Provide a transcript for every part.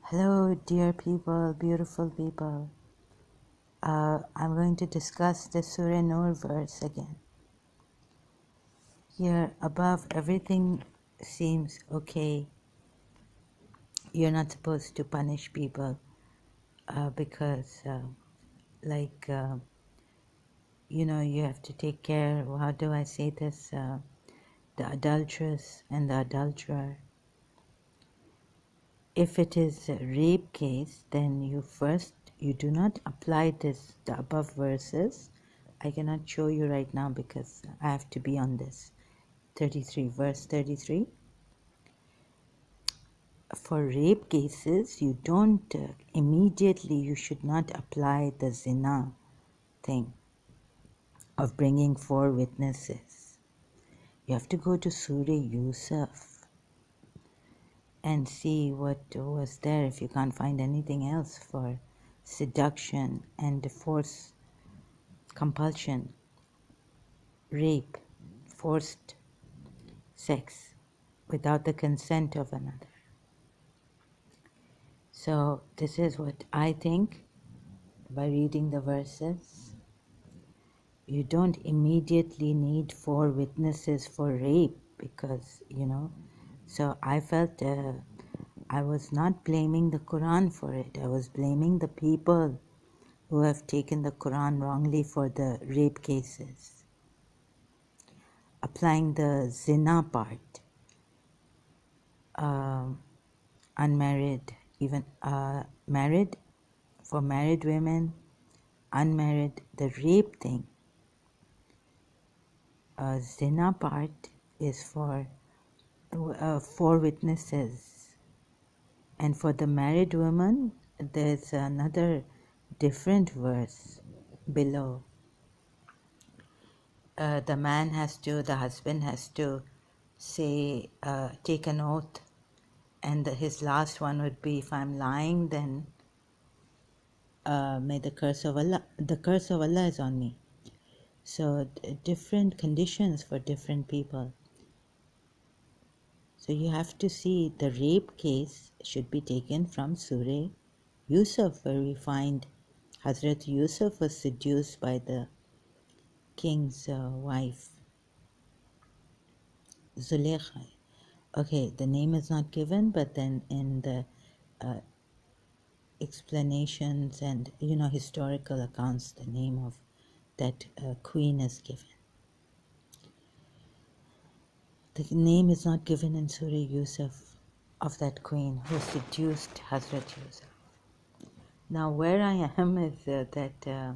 Hello, dear people, beautiful people. I'm going to discuss the Surah Nur verse again. Here above, everything seems okay. You're not supposed to punish people because, you have to take care. How do I say this? The adulteress and the adulterer. If it is a rape case, then you do not apply the above verses. I cannot show you right now because I have to be on this. 33, verse 33. For rape cases, you don't immediately, you should not apply the zina thing of bringing 4 witnesses. You have to go to Surah Yusuf and see what was there if you can't find anything else for seduction and force, compulsion, rape, forced sex without the consent of another. So this is what I think by reading the verses. You don't immediately need 4 witnesses for rape because, so I felt I was not blaming the Quran for it. I was blaming the people who have taken the Quran wrongly for the rape cases. Applying the zina part, unmarried, even married, for married women, unmarried, the rape thing, zina part is for 4 witnesses. And for the married woman, there's another different verse below. The husband has to say, take an oath, and his last one would be, if I'm lying, then may the curse of Allah is on me. So different conditions for different people. So you have to see the rape case should be taken from Surah Yusuf, where we find Hazrat Yusuf was seduced by the king's wife, Zulaykha. Okay, the name is not given, but then in the explanations and historical accounts, the name of that queen is given. The name is not given in Surah Yusuf of that queen who seduced Hazrat Yusuf. Now where I am is that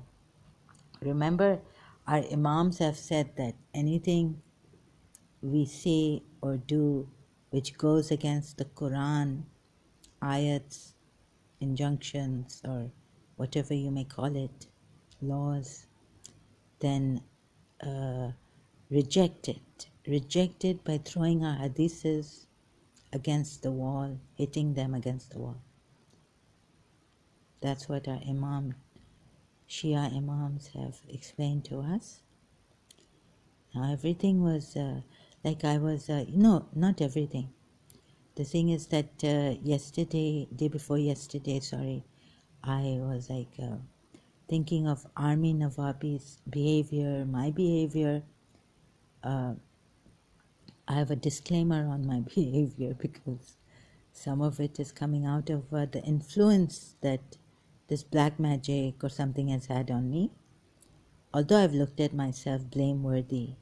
remember our Imams have said that anything we say or do which goes against the Quran, ayats, injunctions, or whatever you may call it, laws, then reject it. Reject it by throwing our hadiths against the wall, hitting them against the wall. That's what our Shia Imams have explained to us. Now everything was not everything. The thing is that day before yesterday, I was thinking of Army Nawabi's behavior, my behavior. I have a disclaimer on my behavior because some of it is coming out of the influence that this black magic or something has had on me. Although I've looked at myself blameworthy,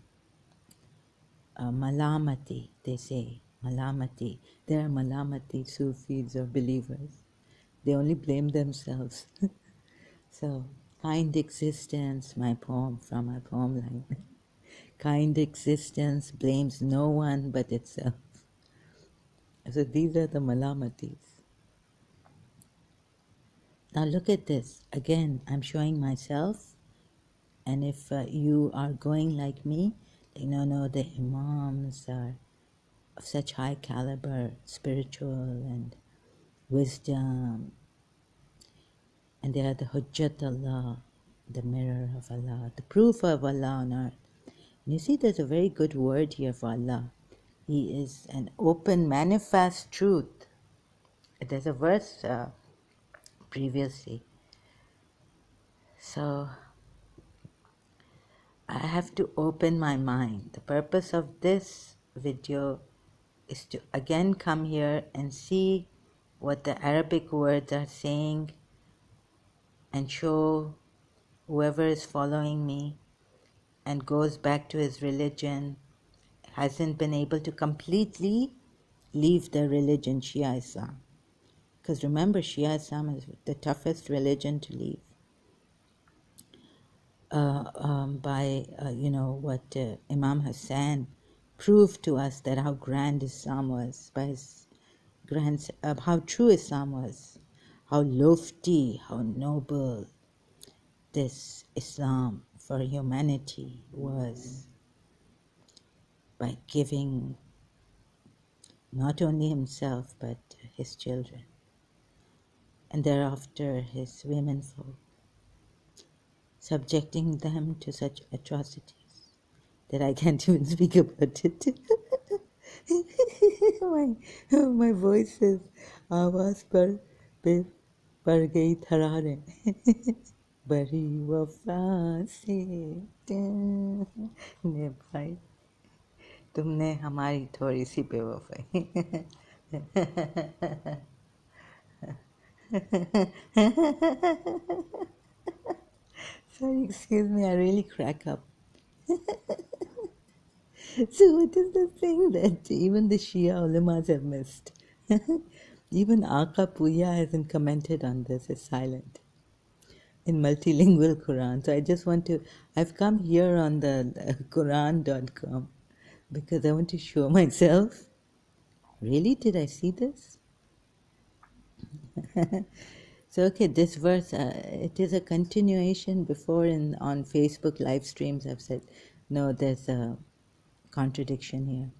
malamati, they say, malamati. There are malamati Sufis or believers. They only blame themselves. So, kind existence, my poem from my poem line. Kind existence blames no one but itself. So these are the malamatis. Now look at this. Again, I'm showing myself. And if you are going like me, no, the Imams are of such high caliber, spiritual and wisdom. And they are the Hujjat Allah, the mirror of Allah, the proof of Allah on earth. And you see, there's a very good word here for Allah. He is an open, manifest truth. there's a verse previously. So I have to open my mind. The purpose of this video is to again come here and see what the Arabic words are saying and show whoever is following me and goes back to his religion, hasn't been able to completely leave their religion, Shia Islam. Because remember, Shia Islam is the toughest religion to leave. By what Imam Hassan proved to us that how grand Islam was, by his how true Islam was, how lofty, how noble this Islam for humanity was, by giving not only himself but his children, and thereafter his womenfolk, subjecting them to such atrocities that I can't even speak about it. my voice is आवाज पर गई थरारे बड़ी वफा से निभाई तुमने हमारी थोड़ी सी बेवफाई Sorry, excuse me, I really crack up. So what is the thing that even the Shia ulamas have missed? Even Aka Puya hasn't commented on this, is silent in multilingual Quran. So I just want to, I've come here on the Quran.com because I want to show myself. Really? Did I see this? So okay, this verse, it is a continuation. Before on Facebook live streams I've said, no, there's a contradiction here.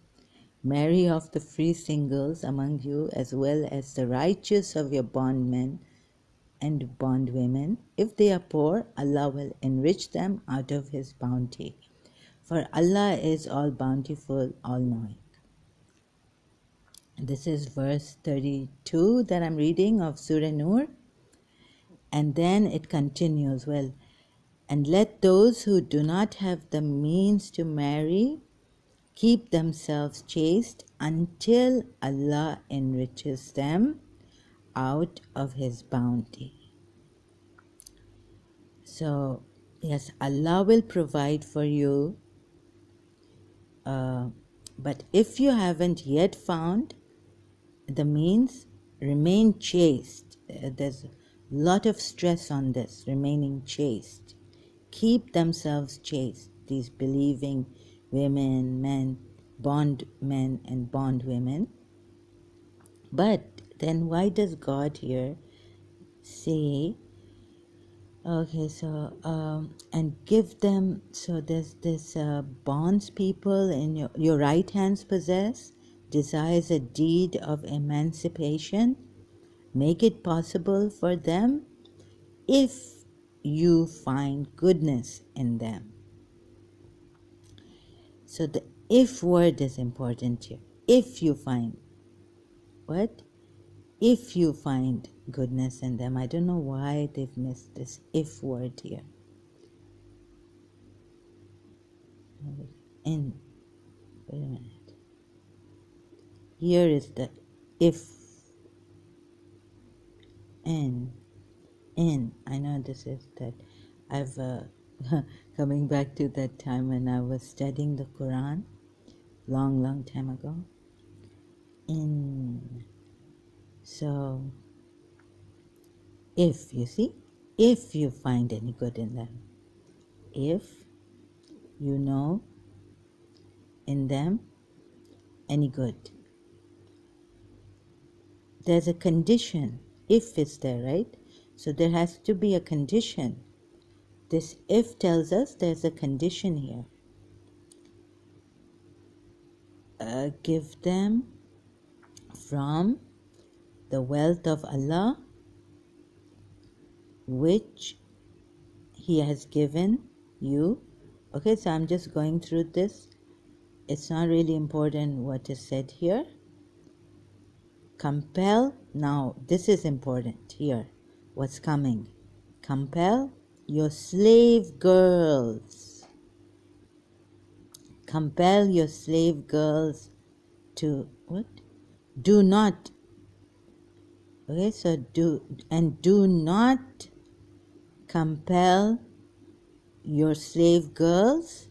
Marry off the free singles among you as well as the righteous of your bondmen and bondwomen. If they are poor, Allah will enrich them out of His bounty. For Allah is all bountiful, all knowing. This is verse 32 that I'm reading of Surah Nur. And then it continues, well, and let those who do not have the means to marry keep themselves chaste until Allah enriches them out of His bounty. So, yes, Allah will provide for you, but if you haven't yet found the means, remain chaste. There's a lot of stress on this, remaining chaste. Keep themselves chaste, these believing women, men, bondmen and bondwomen. But then why does God here say, okay, so, and give them, so there's this bonds people in your right hands possess, desires a deed of emancipation, make it possible for them if you find goodness in them. So the if word is important here. If you find, what? If you find goodness in them. I don't know why they've missed this if word here. In, wait a minute. Here is the if, in. I know this is that. I've, coming back to that time when I was studying the Quran, long time ago. In. So, if, you see, if you find any good in them, if you know in them any good. There's a condition. If is there, right? So there has to be a condition. This if tells us there's a condition here. Give them from the wealth of Allah which He has given you. Okay, so I'm just going through this. It's not really important what is said here. compel, now this is important here, what's coming. Compel your slave girls. Compel your slave girls to, what? Do not, okay, so do not compel your slave girls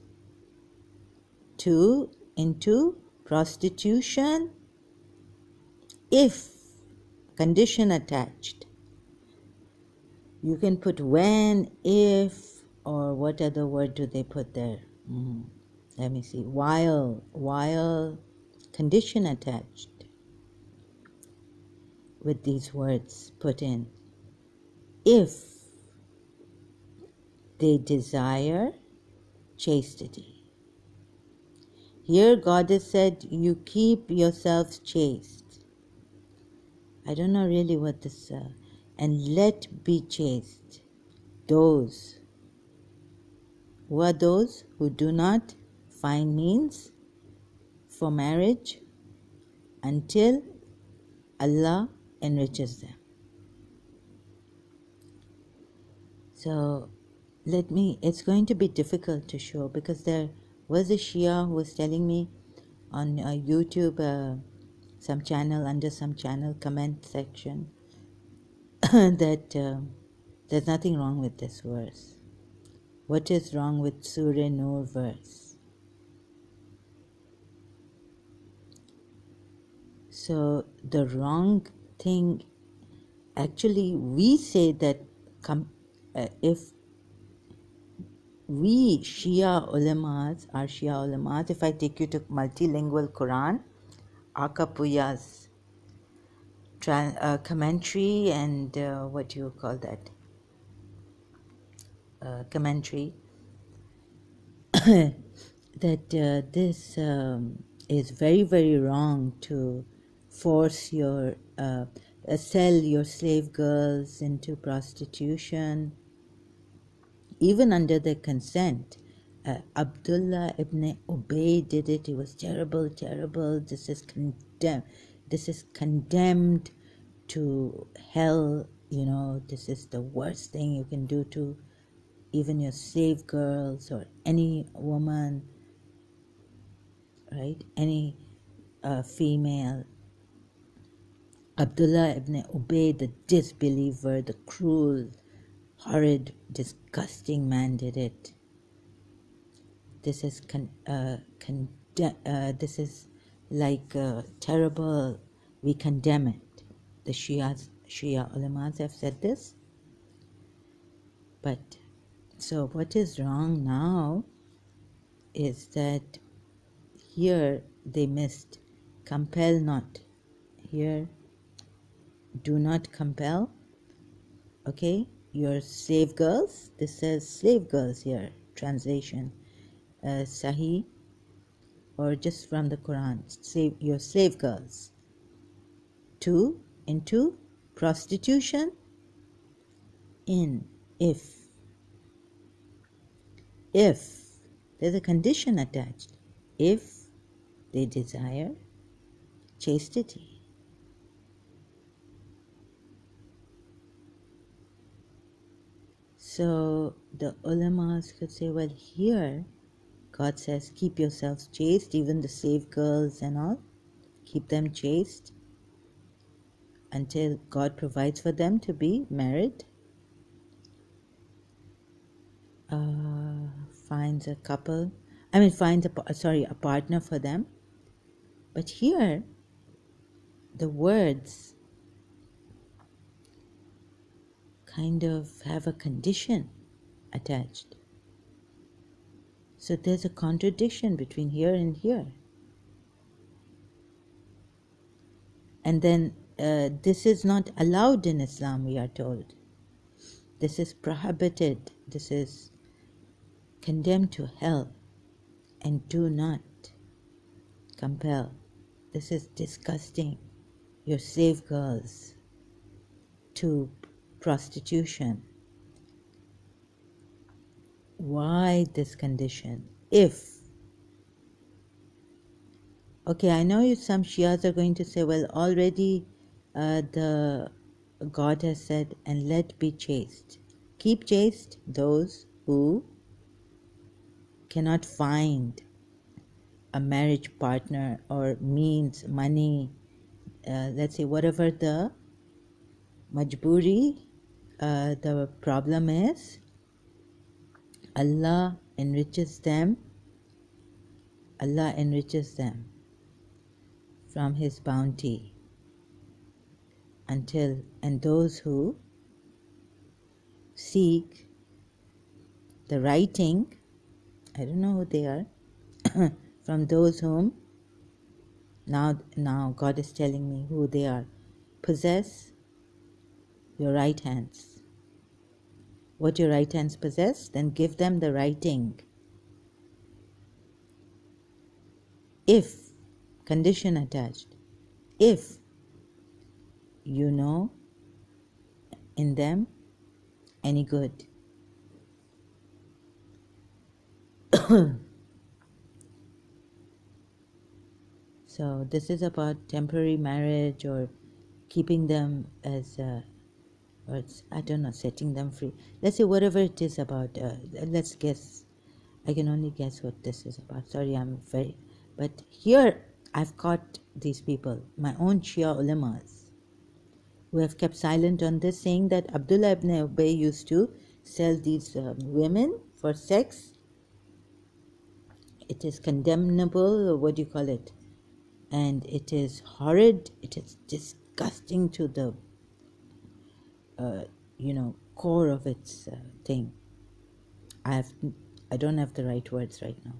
into prostitution if, condition attached. You can put when, if, or what other word do they put there? Let me see. While, condition attached with these words put in. If they desire chastity. Here God has said, you keep yourselves chaste. I don't know really what this, and let be chaste those. Who are those who do not find means for marriage until Allah enriches them. So it's going to be difficult to show because there was a Shia who was telling me on YouTube, some channel, under some channel comment section, that there's nothing wrong with this verse. What is wrong with Surah Nur verse? So the wrong thing, actually we say that if we Shia ulamas, our Shia ulamas, if I take you to multilingual Quran, Akapuya's commentary and what do you call that? Commentary, that this is very, very wrong to force sell your slave girls into prostitution, even under their consent. Abdullah ibn Ubay did it. It was terrible, terrible. This is condemned to hell. This is the worst thing you can do to even your slave girls or any woman, right? Any female. Abdullah ibn Ubay, the disbeliever, the cruel, horrid, disgusting man did it. This is this is like terrible. We condemn it. The Shia ulamas have said this. But so what is wrong now is that here they missed. Compel not. Here, do not compel. Okay, your slave girls. This says slave girls here. Translation. Sahih, or just from the Quran, your slave girls into prostitution if there's a condition attached, if they desire chastity. So the ulamas could say, well, here God says, keep yourselves chaste, even the slave girls and all, keep them chaste until God provides for them to be married, finds a partner for them. But here, the words kind of have a condition attached. So there's a contradiction between here and here. And then this is not allowed in Islam, we are told. This is prohibited. This is condemned to hell. And do not compel. This is disgusting. Your slave girls to prostitution. Why this condition? Okay, I know some Shias are going to say, well, already the God has said, and let be chaste. Keep chaste those who cannot find a marriage partner or means, money, let's say whatever the majburi, the problem is, Allah enriches them. Allah enriches them from His bounty and those who seek the writing, I don't know who they are, from those whom, now God is telling me who they are, possess your right hands. What your right hands possess, then give them the writing. If, condition attached, if you know in them any good. So this is about temporary marriage or keeping them as, or it's, I don't know, setting them free. Let's say whatever it is about, let's guess. I can only guess what this is about. Sorry, but here I've caught these people, my own Shia ulamas, who have kept silent on this, saying that Abdullah ibn Ubay used to sell these women for sex. It is condemnable, or what do you call it? And it is horrid, it is disgusting to the, core of its thing. I don't have the right words right now.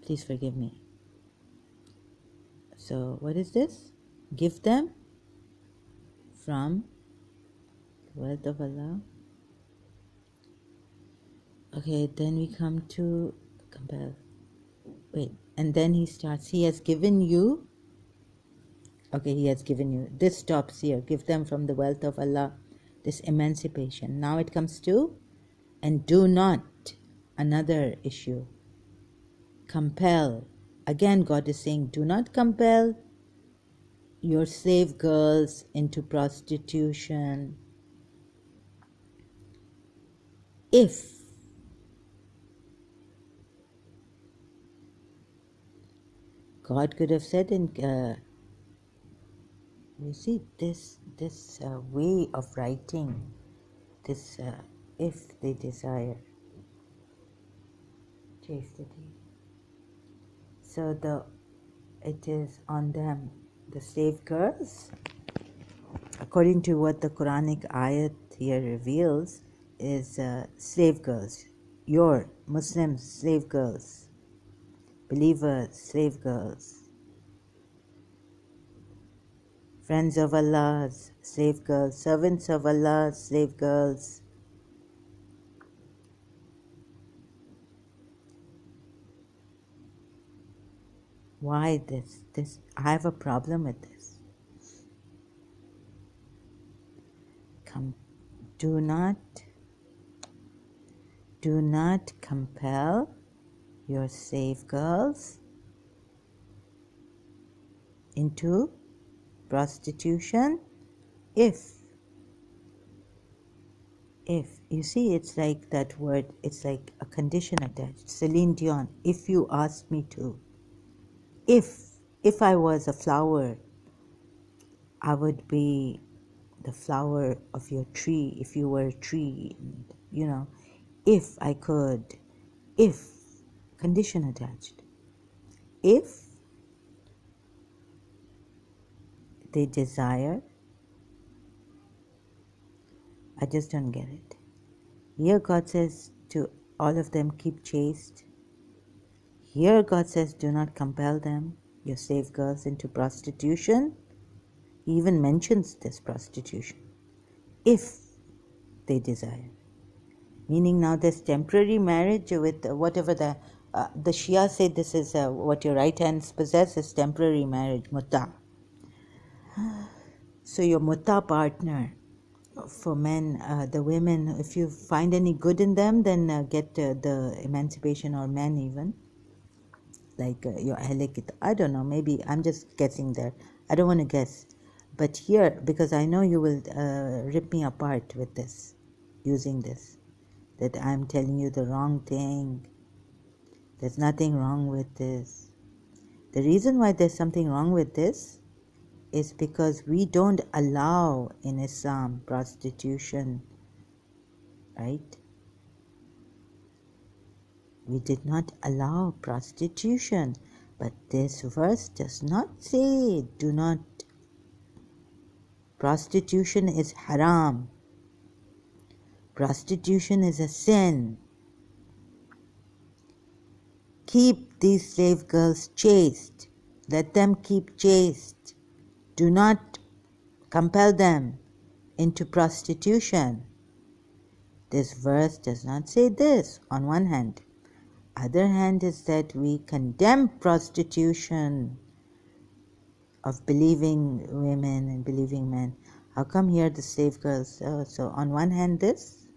Please forgive me. So, what is this? Give them from the wealth of Allah. Okay, then we come to compel. Wait, and then he starts, He has given you. Okay, He has given you. This stops here. Give them from the wealth of Allah. This emancipation. Now it comes to, and do not, another issue. Compel. Again, God is saying, do not compel your slave girls into prostitution. If God could have said, you see, this way of writing, this if they desire chastity. So it is on them, the slave girls, according to what the Quranic ayat here reveals, is slave girls, your Muslims, slave girls, believers, slave girls, friends of Allah's, slave girls, servants of Allah, slave girls. Why this? I have a problem with this. Do not compel your slave girls into prostitution if you see, it's like that word, it's like a condition attached. Celine Dion, if you asked me to. If I was a flower, I would be the flower of your tree. If you were a tree, if I could, if, condition attached, if they desire. I just don't get it. Here God says to all of them, keep chaste. Here God says, do not compel them, your slave girls, into prostitution. He even mentions this prostitution. If they desire. Meaning now there's temporary marriage with whatever the Shia say this is what your right hands possess is temporary marriage, mutta. So your mutta partner, for men, the women, if you find any good in them, then get the emancipation, or men even. Like your Ahle Kitab. I don't know, maybe I'm just guessing there. I don't want to guess. But here, because I know you will rip me apart with this, using this, that I'm telling you the wrong thing. There's nothing wrong with this. The reason why there's something wrong with this is because we don't allow in Islam prostitution, right? We did not allow prostitution. But this verse does not say do not. Prostitution is haram. Prostitution is a sin. Keep these slave girls chaste. Let them keep chaste. Do not compel them into prostitution. This verse does not say this on one hand. Other hand is that we condemn prostitution of believing women and believing men. How come here the slave girls? So on one hand this,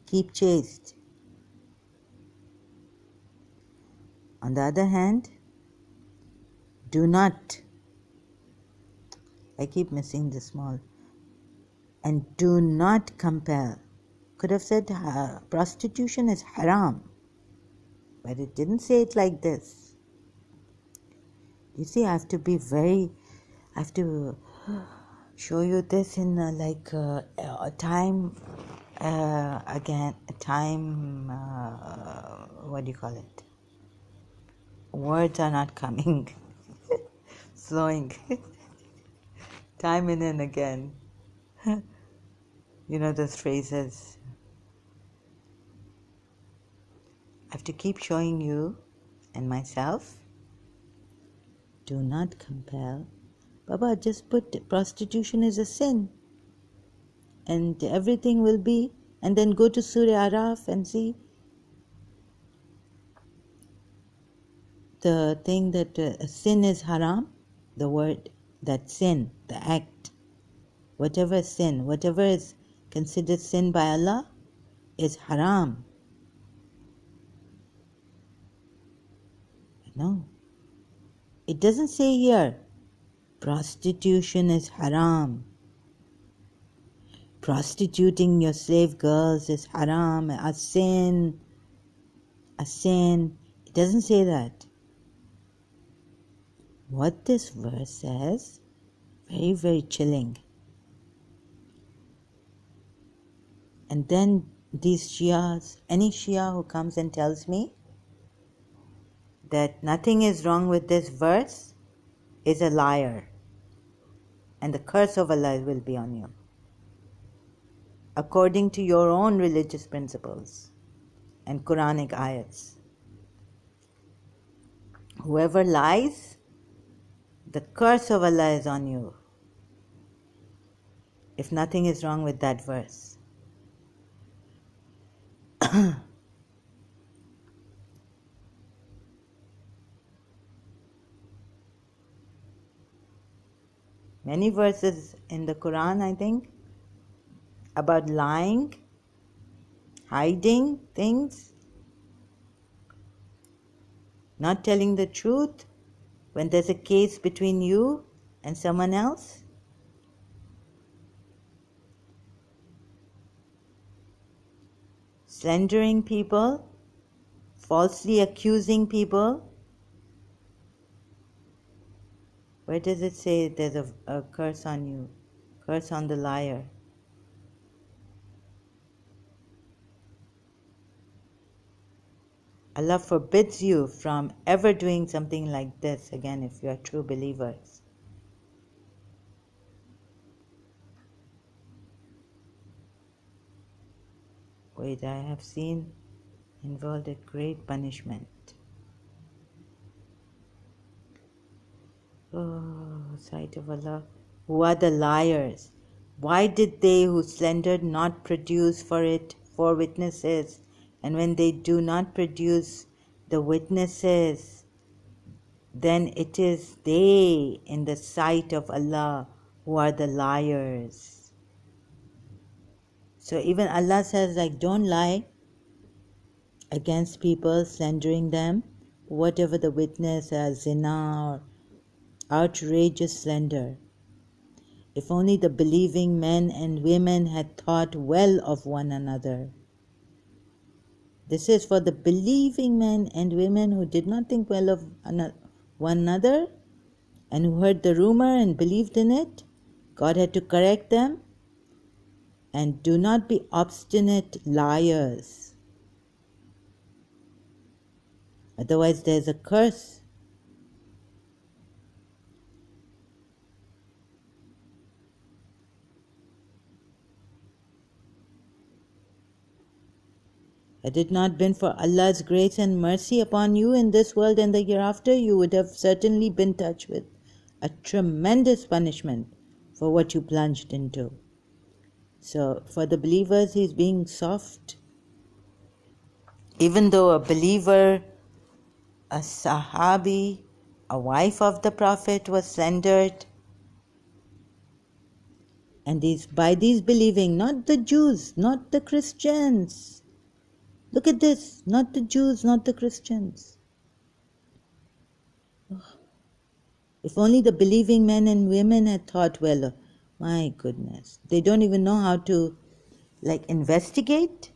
keep chaste. On the other hand, do not, I keep missing the small, and do not compel. Could have said prostitution is haram, but it didn't say it like this. You see, I have to show you this in what do you call it? Words are not coming, flowing. Time in and again. You know those phrases. I have to keep showing you and myself. Do not compel. Baba, just put prostitution is a sin. And everything will be, and then go to Surah Araf and see the thing that sin is haram, the word, that sin, the act, whatever sin, whatever is considered sin by Allah is haram. No. It doesn't say here, prostitution is haram. Prostituting your slave girls is haram, a sin. It doesn't say that. What this verse says, very, very chilling. And then these Shias, any Shia who comes and tells me that nothing is wrong with this verse is a liar. And the curse of Allah will be on you. According to your own religious principles and Quranic ayats. Whoever lies, the curse of Allah is on you. If nothing is wrong with that verse. Many verses in the Quran, I think, about lying, hiding things, not telling the truth when there's a case between you and someone else. Slandering people, falsely accusing people. Where does it say there's a curse on you? Curse on the liar. Allah forbids you from ever doing something like this again if you are true believers. Wait, I have seen involved a great punishment. Oh, sight of Allah. Who are the liars? Why did they who slandered not produce for it 4 witnesses? And when they do not produce the witnesses, then it is they in the sight of Allah who are the liars. So even Allah says, like, don't lie against people, slandering them, whatever the witness, zina or outrageous slander. If only the believing men and women had thought well of one another. This is for the believing men and women who did not think well of one another and who heard the rumor and believed in it. God had to correct them. And do not be obstinate liars. Otherwise there's a curse. Had it not been for Allah's grace and mercy upon you in this world and the hereafter, you would have certainly been touched with a tremendous punishment for what you plunged into. So for the believers, he's being soft. Even though a believer, a Sahabi, a wife of the Prophet was slandered, and by these believing, not the Jews, not the Christians. Look at this, not the Jews, not the Christians. If only the believing men and women had thought well. My goodness, they don't even know how to investigate,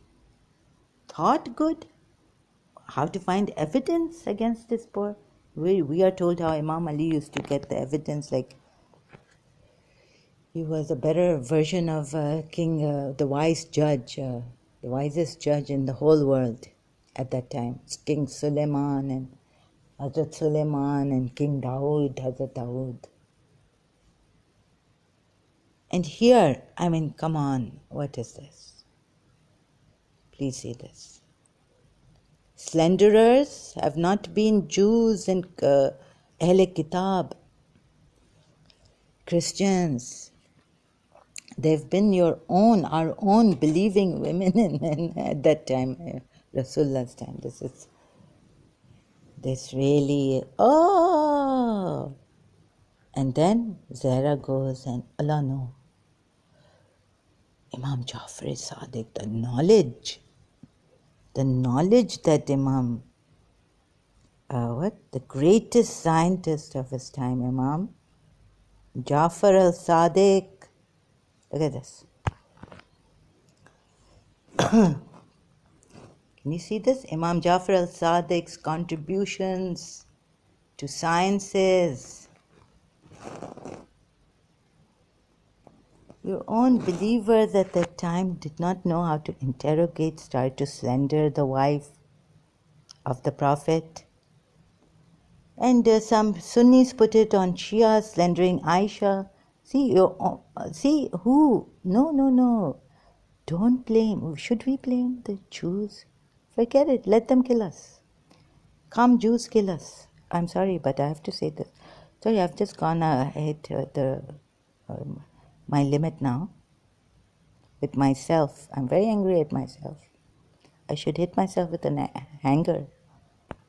thought good, how to find evidence against this poor. We are told how Imam Ali used to get the evidence, like he was a better version of King, the wise judge, the wisest judge in the whole world at that time. King Suleiman and Hazrat Suleiman and King Dawood, Hazrat Dawood. And here, come on, what is this? Please see this. Slanderers have not been Jews and Ahle Kitab, Christians. They've been our own believing women and men at that time, Rasulullah's time. This really, oh! And then Zahra goes and, Allah no. Imam Jafar Sadiq, the knowledge that Imam, the greatest scientist of his time, Imam Jafar al-Sadiq. Look at this. Can you see this? Imam Jafar al-Sadiq's contributions to sciences. Your own believers at that time did not know how to interrogate, started to slander the wife of the Prophet. And some Sunnis put it on Shia, slandering Aisha. See who? No. Don't blame. Should we blame the Jews? Forget it. Let them kill us. Come, Jews, kill us. I'm sorry, but I have to say this. Sorry, I've just gone ahead my limit now with myself. I'm very angry at myself. I should hit myself with a hanger.